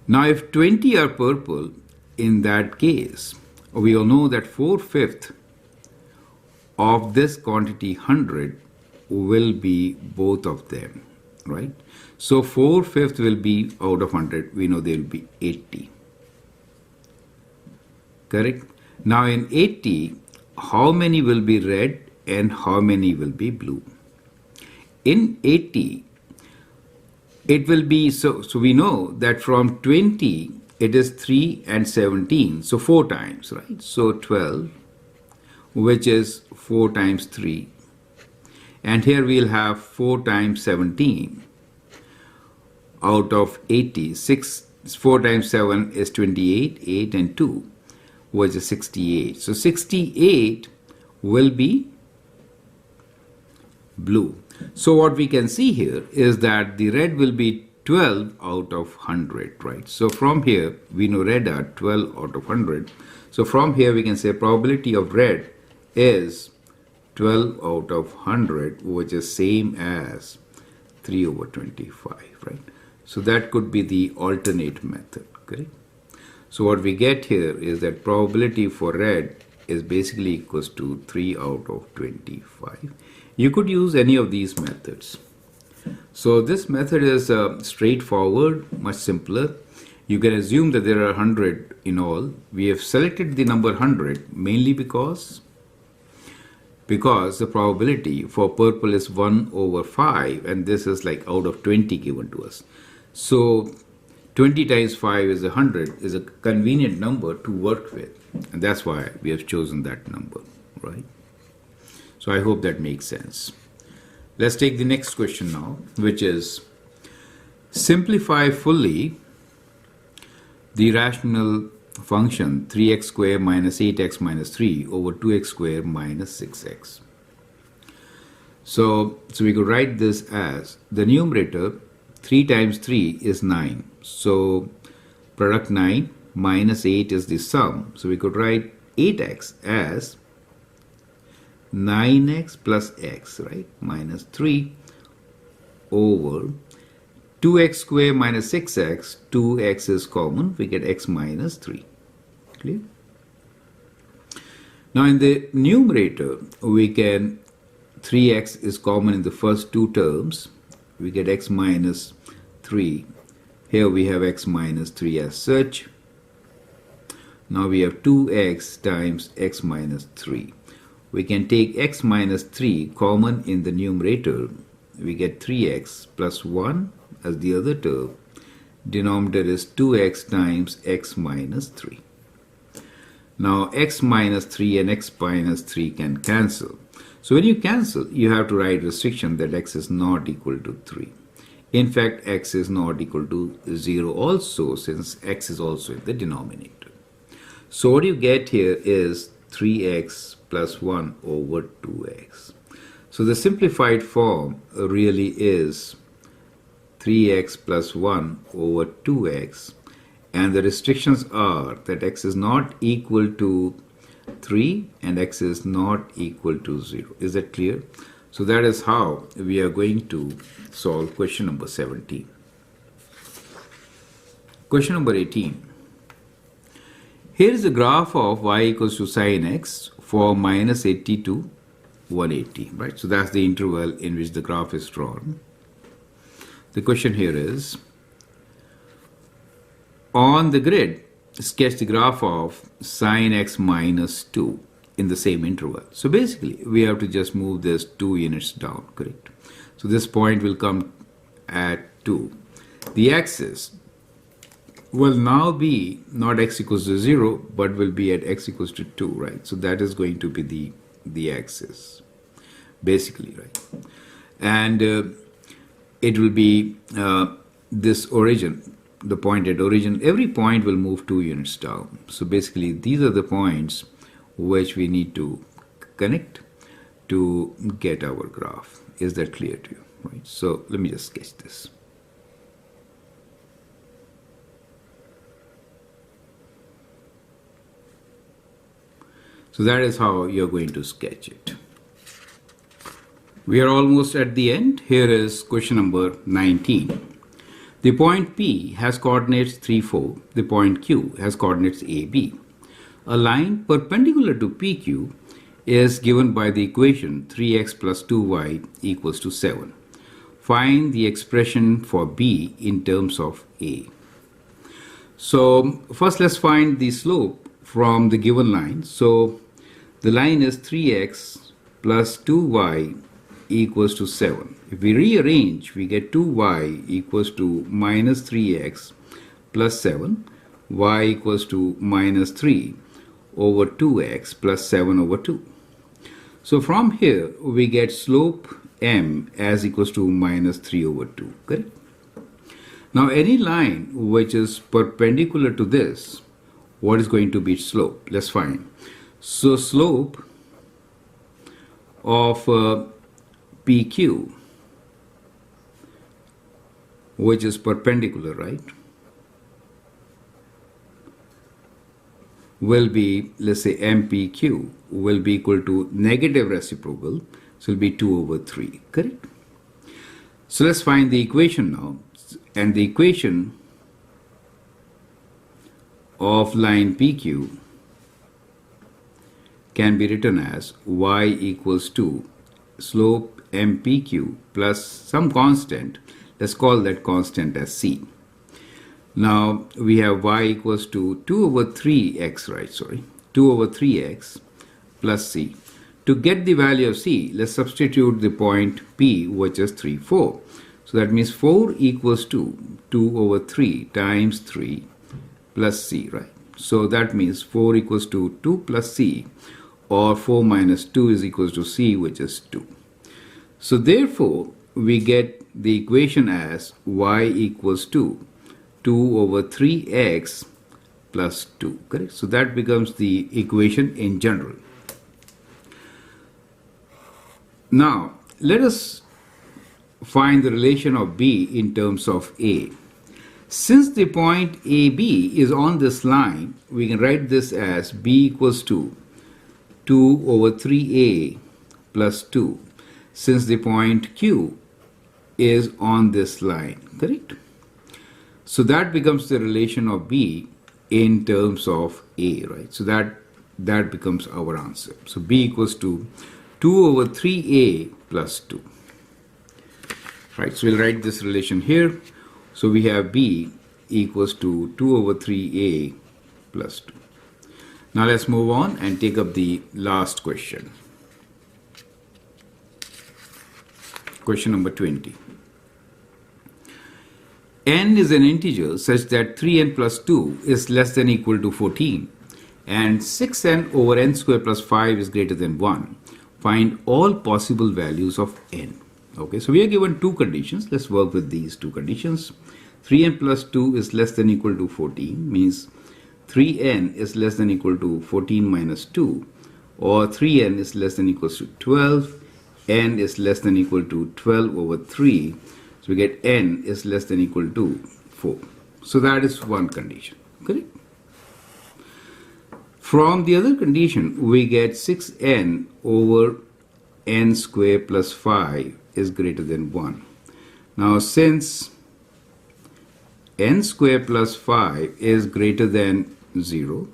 Now if 20 are purple, in that case, we all know that 4/5 of this quantity 100 will be both of them, right? So 4/5 will be out of 100, we know there will be 80. Correct? Now in 80, how many will be red and how many will be blue? In 80, it will be, so we know that from 20, it is 3 and 17, so 4 times, right? So 12, which is 4 times 3. And here we'll have 4 times 17 out of 80. 4 times 7 is 28, 8 and 2, which is 68. So 68 will be blue. So what we can see here is that the red will be 12 out of 100, right? So from here, we know red are 12 out of 100. So from here, we can say probability of red is 12 out of 100, which is same as 3 over 25, right? So that could be the alternate method, correct? So what we get here is that probability for red is basically equals to 3 out of 25. You could use any of these methods. So this method is straightforward, much simpler. You can assume that there are 100 in all. We have selected the number 100 mainly because the probability for purple is 1 over 5, and this is like out of 20 given to us. So 20 times 5 is 100, is a convenient number to work with, and that's why we have chosen that number, right? So I hope that makes sense. Let's take the next question now, which is simplify fully the rational function 3x squared minus 8x minus 3 over 2x squared minus 6x. So we could write this as the numerator 3 times 3 is 9. So product 9 minus 8 is the sum. So we could write 8x as 9x plus x, right? Minus 3 over 2x squared minus 6x. 2x is common. We get x minus 3. Clear? Now in the numerator, we can 3x is common in the first two terms. We get x minus 3. Here we have x minus 3 as such. Now we have 2x times x minus 3. We can take x minus 3 common in the numerator. We get 3x plus 1 as the other term. Denominator is 2x times x minus 3. Now x minus 3 and x minus 3 can cancel. So when you cancel, you have to write restriction that x is not equal to 3. In fact, x is not equal to 0 also, since x is also in the denominator. So what you get here is 3x plus 1 over 2x. So the simplified form really is 3x plus 1 over 2x, and the restrictions are that x is not equal to 3 and x is not equal to 0. Is that clear? So that is how we are going to solve question number 17. Question number 18. Here is the graph of y equals to sin x for minus 80 to 180, right? So that's the interval in which the graph is drawn. The question here is, on the grid, sketch the graph of sin x minus 2 in the same interval. So basically, we have to just move this 2 units down, correct? So this point will come at 2. The axis will now be not x equals to 0, but will be at x equals to 2, right? So that is going to be the axis, basically, right? And it will be this origin, the point at origin. Every point will move 2 units down. So basically, these are the points which we need to connect to get our graph. Is that clear to you? Right. So let me just sketch this. So that is how you're going to sketch it. We are almost at the end. Here is question number 19. The point P has coordinates 3, 4. The point Q has coordinates A, B. A line perpendicular to PQ is given by the equation 3x plus 2y equals to 7. Find the expression for B in terms of A. So first let's find the slope from the given line. So the line is 3x plus 2y equals to 7. If we rearrange, we get 2y equals to minus 3x plus 7. Y equals to minus 3 over 2x plus 7 over 2. So from here, we get slope m as equals to minus 3 over 2, correct? Now any line which is perpendicular to this, what is going to be its slope? Let's find. So slope of PQ, which is perpendicular, right? will be, let's say MPQ will be equal to negative reciprocal, so it will be 2 over 3, correct? So let's find the equation now, and the equation of line PQ can be written as y equals to slope MPQ plus some constant, let's call that constant as C. Now we have y equals to 2 over 3x, right, 2 over 3x plus C. To get the value of C, let's substitute the point P, which is 3, 4. So that means 4 equals to 2 over 3 times 3 plus C, right? So that means 4 equals to 2 plus C, or 4 minus 2 is equals to C, which is 2. So therefore, we get the equation as y equals to 2 over 3x plus 2, correct? So that becomes the equation in general. Now, let us find the relation of B in terms of A. Since the point AB is on this line, we can write this as B equals to 2 over 3A plus 2, since the point Q is on this line, correct? So that becomes the relation of B in terms of A, right? So that becomes our answer. So B equals to 2 over 3A plus 2. Right, so we'll write this relation here. So we have B equals to 2 over 3A plus 2. Now let's move on and take up the last question. Question number 20. N is an integer such that 3n plus 2 is less than or equal to 14, and 6n over n square plus 5 is greater than 1. Find all possible values of n. Okay, so we are given two conditions. Let's work with these two conditions. 3n plus 2 is less than or equal to 14, means 3n is less than or equal to 14 minus 2, or 3n is less than or equals to 12, n is less than or equal to 12 over 3, so we get n is less than or equal to 4. So that is one condition, correct? From the other condition, we get 6n over n square plus 5 is greater than 1. Now since n square plus 5 is greater than 0,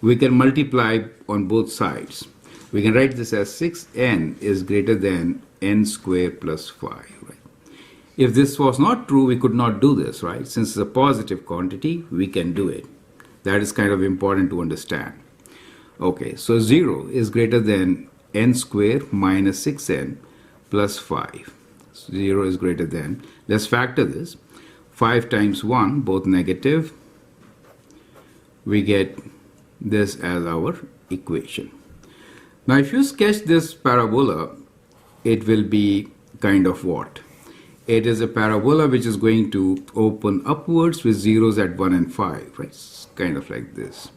we can multiply on both sides. We can write this as 6n is greater than n square plus 5. Right? If this was not true, we could not do this, right? Since it's a positive quantity, we can do it. That is kind of important to understand. Okay, so 0 is greater than n square minus 6n plus 5. 0 is greater than, let's factor this, 5 times 1, both negative. We get this as our equation. Now if you sketch this parabola, it will be kind of what? It is a parabola which is going to open upwards with zeros at 1 and 5, right? It's kind of like this.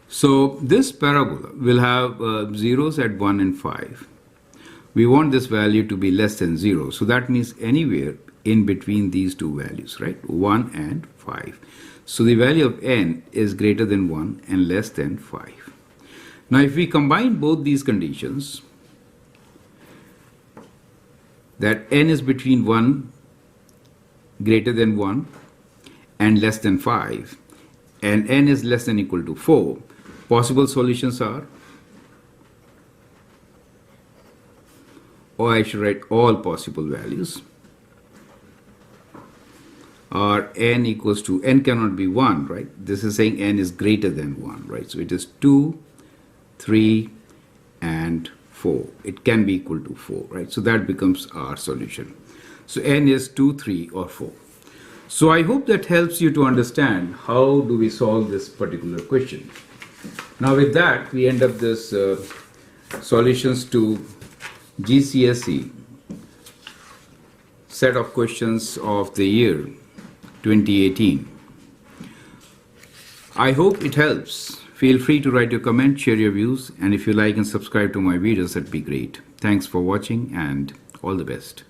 So this parabola will have zeros at 1 and 5. We want this value to be less than 0. So that means anywhere in between these two values, right? 1 and 5. So the value of n is greater than 1 and less than 5. Now if we combine both these conditions, that n is between 1 greater than 1 and less than 5, and n is less than or equal to 4, possible solutions are, or I should write all possible values, are n equals to, n cannot be 1, right? This is saying n is greater than 1, right? So it is 2, 3, and 4. It can be equal to 4, right? So that becomes our solution. So n is 2, 3, or 4. So I hope that helps you to understand how do we solve this particular question. Now with that, we end up this solutions to GCSE set of questions of the year 2018. I hope it helps. Feel free to write your comment, share your views, and if you like and subscribe to my videos, that'd be great. Thanks for watching and all the best.